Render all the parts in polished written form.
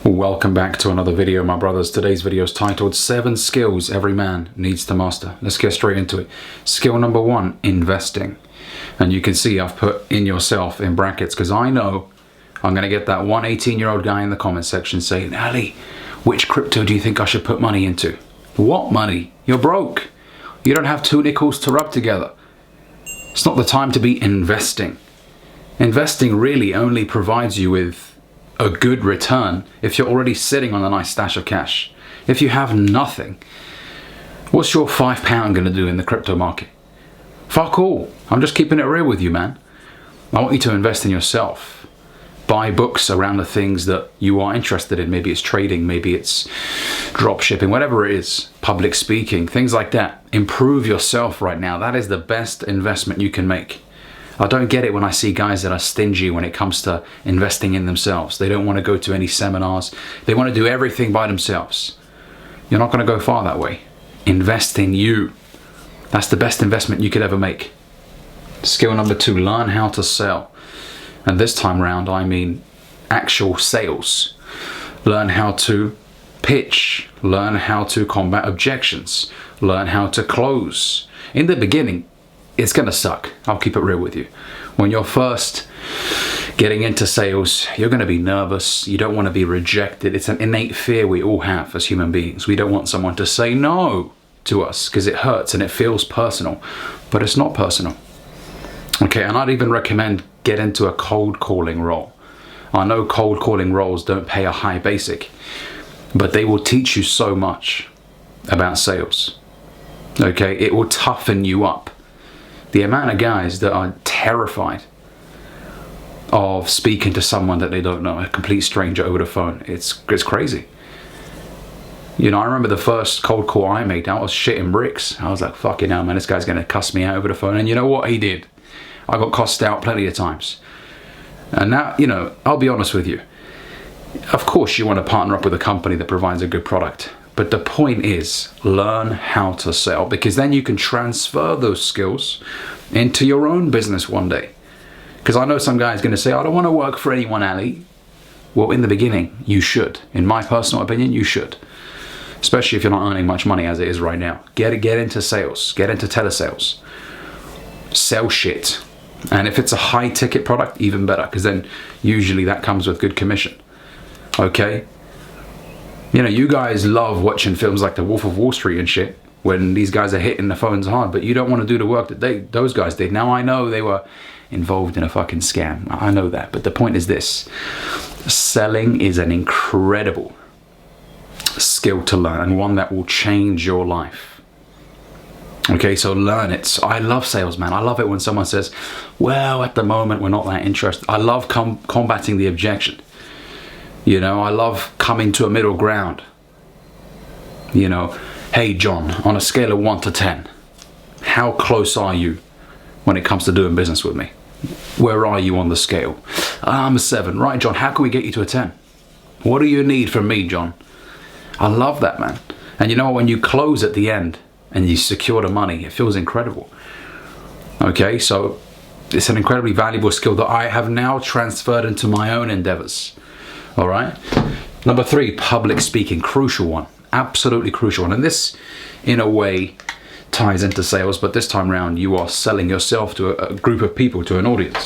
Welcome back to another video, my brothers. Today's video is titled 7 Skills Every Man Needs to Master. Let's get straight into it. Skill number 1, investing. And you can see I've put in yourself in brackets because I know I'm going to get that 18-year-old guy in the comment section saying, Ali, which crypto do you think I should put money into? What money? You're broke. You don't have 2 nickels to rub together. It's not the time to be investing. Investing really only provides you with a good return if you're already sitting on a nice stash of cash. If you have nothing, what's your £5 gonna do in the crypto market? Fuck all. I'm just keeping it real with you, man. I want you to invest in yourself. Buy books around the things that you are interested in. Maybe it's trading, maybe it's drop shipping, whatever it is, public speaking, things like that. Improve yourself right now. That is the best investment you can make. I don't get it when I see guys that are stingy when it comes to investing in themselves. They don't want to go to any seminars. They want to do everything by themselves. You're not going to go far that way. Invest in you. That's the best investment you could ever make. Skill number 2, learn how to sell. And this time round, I mean actual sales. Learn how to pitch. Learn how to combat objections. Learn how to close. In the beginning, it's gonna suck. I'll keep it real with you. When you're first getting into sales, you're gonna be nervous. You don't want to be rejected. It's an innate fear we all have as human beings. We don't want someone to say no to us because it hurts and it feels personal, but it's not personal. Okay, and I'd even recommend get into a cold calling role. I know cold calling roles don't pay a high basic, but they will teach you so much about sales. Okay, it will toughen you up. The amount of guys that are terrified of speaking to someone that they don't know, a complete stranger over the phone, it's crazy. You know, I remember the first cold call I made, I was shitting bricks. I was like, fucking hell, man, this guy's gonna cuss me out over the phone. And you know what? He did. I got cussed out plenty of times. And now, you know, I'll be honest with you. Of course, you want to partner up with a company that provides a good product. But the point is, learn how to sell, because then you can transfer those skills into your own business one day. Because I know some guy's going to say, I don't want to work for anyone, Ali. Well, in the beginning, you should. In my personal opinion, you should. Especially if you're not earning much money as it is right now. Get into sales. Get into telesales. Sell shit. And if it's a high ticket product, even better, because then usually that comes with good commission. Okay? You know, you guys love watching films like The Wolf of Wall Street and shit when these guys are hitting the phones hard, but you don't want to do the work that those guys did. Now, I know they were involved in a fucking scam. I know that. But the point is this. Selling is an incredible skill to learn and one that will change your life. Okay, so learn it. I love sales, man. I love it when someone says, well, at the moment, we're not that interested. I love combating the objection. You know, I love coming to a middle ground. You know, hey, John, on a scale of 1 to 10, how close are you when it comes to doing business with me? Where are you on the scale? I'm a 7. Right, John, how can we get you to a 10? What do you need from me, John? I love that, man. And you know, when you close at the end and you secure the money, it feels incredible. Okay, so it's an incredibly valuable skill that I have now transferred into my own endeavors. All right. Number 3, public speaking. Crucial one. Absolutely crucial one. And this, in a way, ties into sales, but this time around, you are selling yourself to a group of people, to an audience.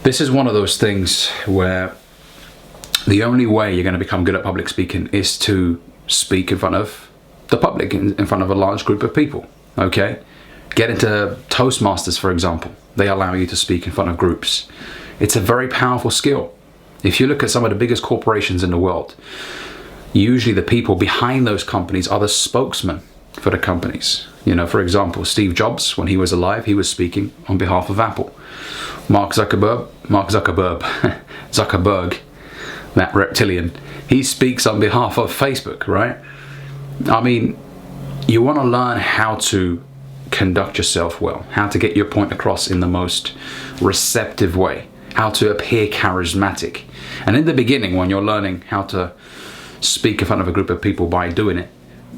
This is one of those things where the only way you're going to become good at public speaking is to speak in front of the public, in front of a large group of people. Okay. Get into Toastmasters, for example. They allow you to speak in front of groups. It's a very powerful skill. If you look at some of the biggest corporations in the world, usually the people behind those companies are the spokesman for the companies. You know, for example, Steve Jobs, when he was alive, he was speaking on behalf of Apple. Mark Zuckerberg, that reptilian, he speaks on behalf of Facebook, right? I mean, you want to learn how to conduct yourself well, how to get your point across in the most receptive way, how to appear charismatic. And in the beginning, when you're learning how to speak in front of a group of people by doing it,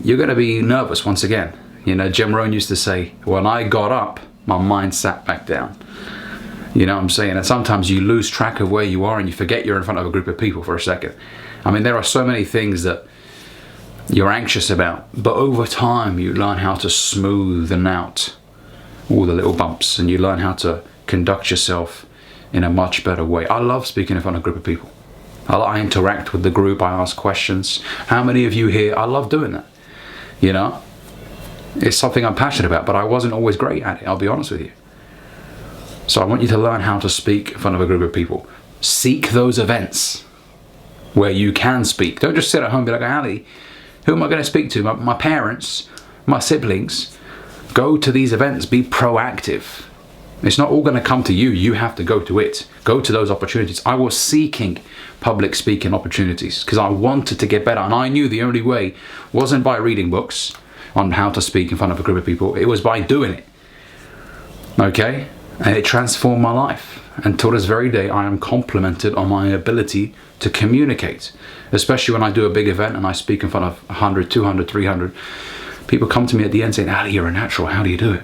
you're going to be nervous once again. You know, Jim Rohn used to say, when I got up, my mind sat back down. You know what I'm saying? And sometimes you lose track of where you are and you forget you're in front of a group of people for a second. I mean, there are so many things that you're anxious about, but over time you learn how to smoothen out all the little bumps, and you learn how to conduct yourself in a much better way. I love speaking in front of a group of people. I interact with the group, I ask questions. How many of you here, I love doing that, you know? It's something I'm passionate about, but I wasn't always great at it, I'll be honest with you. So I want you to learn how to speak in front of a group of people. Seek those events where you can speak. Don't just sit at home and be like, Ali, who am I going to speak to? My parents, my siblings. Go to these events, be proactive. It's not all going to come to you, you have to go to it. Go to those opportunities. I was seeking public speaking opportunities because I wanted to get better, and I knew the only way wasn't by reading books on how to speak in front of a group of people, it was by doing it. Okay? And it transformed my life. Until this very day, I am complimented on my ability to communicate. Especially when I do a big event and I speak in front of 100, 200, 300. People come to me at the end saying, Ali, you're a natural, how do you do it?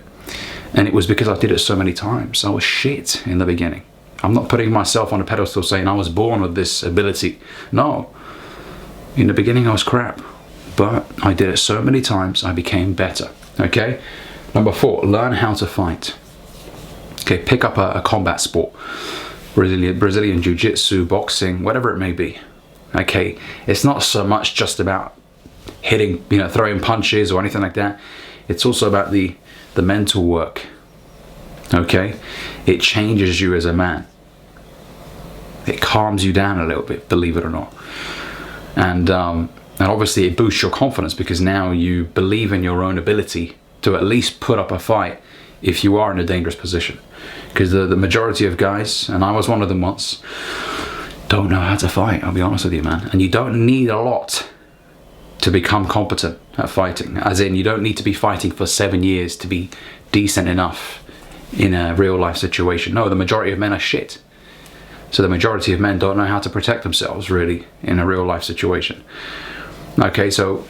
And it was because I did it so many times. I was shit in the beginning. I'm not putting myself on a pedestal saying I was born with this ability. No. In the beginning I was crap. But I did it so many times, I became better. Okay? Number 4, learn how to fight. Okay, pick up a combat sport. Brazilian jiu-jitsu, boxing, whatever it may be. Okay, it's not so much just about hitting, throwing punches or anything like that. It's also about the mental work. Okay, it changes you as a man. It calms you down a little bit, believe it or not. And obviously it boosts your confidence because now you believe in your own ability to at least put up a fight if you are in a dangerous position. Because the majority of guys, and I was one of them once, don't know how to fight, I'll be honest with you, man. And you don't need a lot to become competent at fighting. As in, you don't need to be fighting for 7 years to be decent enough in a real life situation. No, the majority of men are shit. So the majority of men don't know how to protect themselves, really, in a real life situation. Okay, so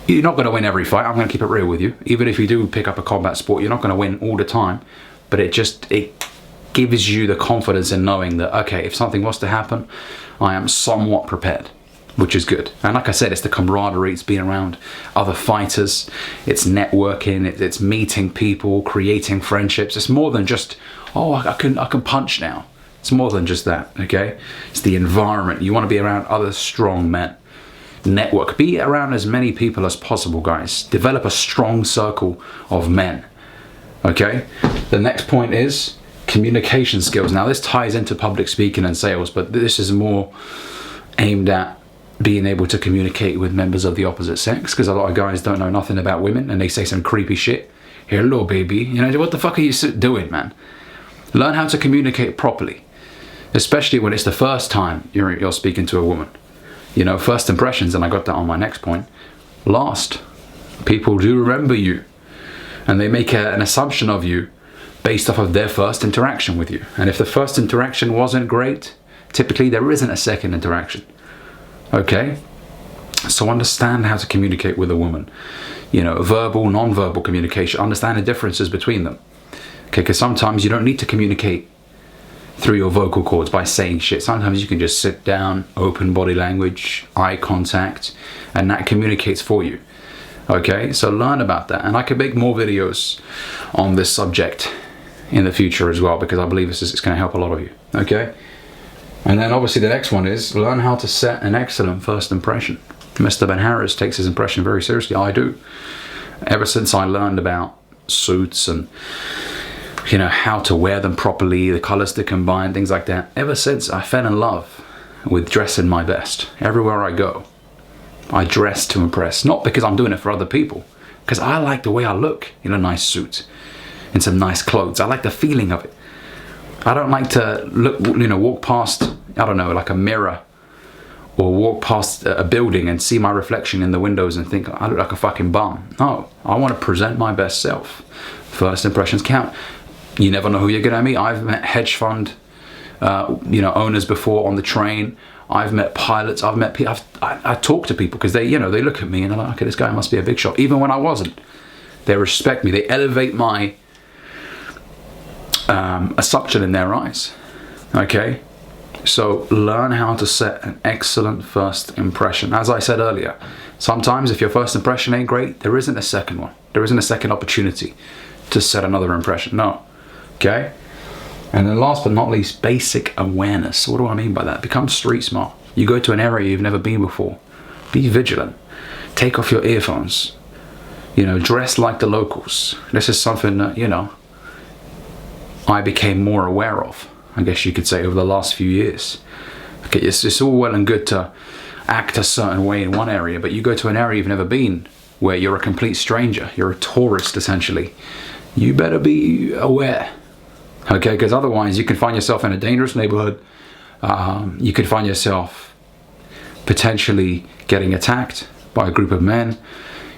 you're not going to win every fight. I'm going to keep it real with you. Even if you do pick up a combat sport, you're not going to win all the time. But it gives you the confidence in knowing that, okay, if something was to happen, I am somewhat prepared, which is good. And like I said, it's the camaraderie, it's being around other fighters, it's networking, it's meeting people, creating friendships. It's more than just, oh, I can punch now. It's more than just that, okay? It's the environment. You want to be around other strong men. Network. Be around as many people as possible, guys. Develop a strong circle of men. Okay? The next point is communication skills. Now this ties into public speaking and sales, but this is more aimed at being able to communicate with members of the opposite sex, because a lot of guys don't know nothing about women and they say some creepy shit. Hello, baby. What the fuck are you doing, man? Learn how to communicate properly, especially when it's the first time you're speaking to a woman. First impressions, and I got that on my next point, last. People do remember you, and they make an assumption of you based off of their first interaction with you. And if the first interaction wasn't great, typically there isn't a second interaction. Okay? So understand how to communicate with a woman. Verbal, non-verbal communication. Understand the differences between them. Okay, because sometimes you don't need to communicate through your vocal cords by saying shit. Sometimes you can just sit down, open body language, eye contact, and that communicates for you. Okay, so learn about that. And I could make more videos on this subject in the future as well, because I believe it's going to help a lot of you. Okay, and then obviously the next one is learn how to set an excellent first impression. Mr. Ben-Hariz takes his impression very seriously. I do. Ever since I learned about suits and how to wear them properly, the colors to combine, things like that. Ever since I fell in love with dressing my best. Everywhere I go, I dress to impress. Not because I'm doing it for other people, because I like the way I look in a nice suit, in some nice clothes. I like the feeling of it. I don't like to walk past, like a mirror, or walk past a building and see my reflection in the windows and think I look like a fucking bum. No, I want to present my best self. First impressions count. You never know who you're gonna meet. I've met hedge fund, owners before on the train. I've met pilots. I've met people. I talk to people because they look at me and they're like, okay, this guy must be a big shot. Even when I wasn't, they respect me. They elevate my a suction in their eyes. Okay, so learn how to set an excellent first impression. As I said earlier, sometimes if your first impression ain't great, there isn't a second one. There isn't a second opportunity to set another impression. No. Okay. And then last but not least, basic awareness. What do I mean by that? Become street smart. You go to an area you've never been before. Be vigilant. Take off your earphones. You know, dress like the locals. This is something that, you know, I became more aware of, I guess you could say, over the last few years. Okay, it's all well and good to act a certain way in one area, but you go to an area you've never been, where you're a complete stranger, you're a tourist essentially. You better be aware, okay? Because otherwise you can find yourself in a dangerous neighborhood. You could find yourself potentially getting attacked by a group of men.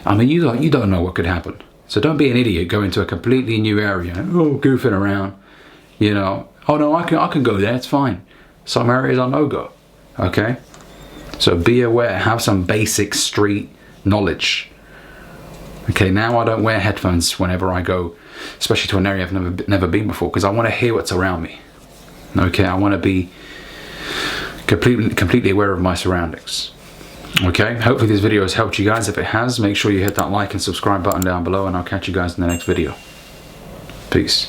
I mean, you don't know what could happen. So don't be an idiot, go into a completely new area, oh, goofing around, you know. Oh no, I can go there, it's fine. Some areas are no-go, okay? So be aware, have some basic street knowledge. Okay, now I don't wear headphones whenever I go, especially to an area I've never been before, because I want to hear what's around me. Okay, I want to be completely aware of my surroundings. Okay, hopefully this video has helped you guys. If it has, make sure you hit that like and subscribe button down below, and I'll catch you guys in the next video. Peace.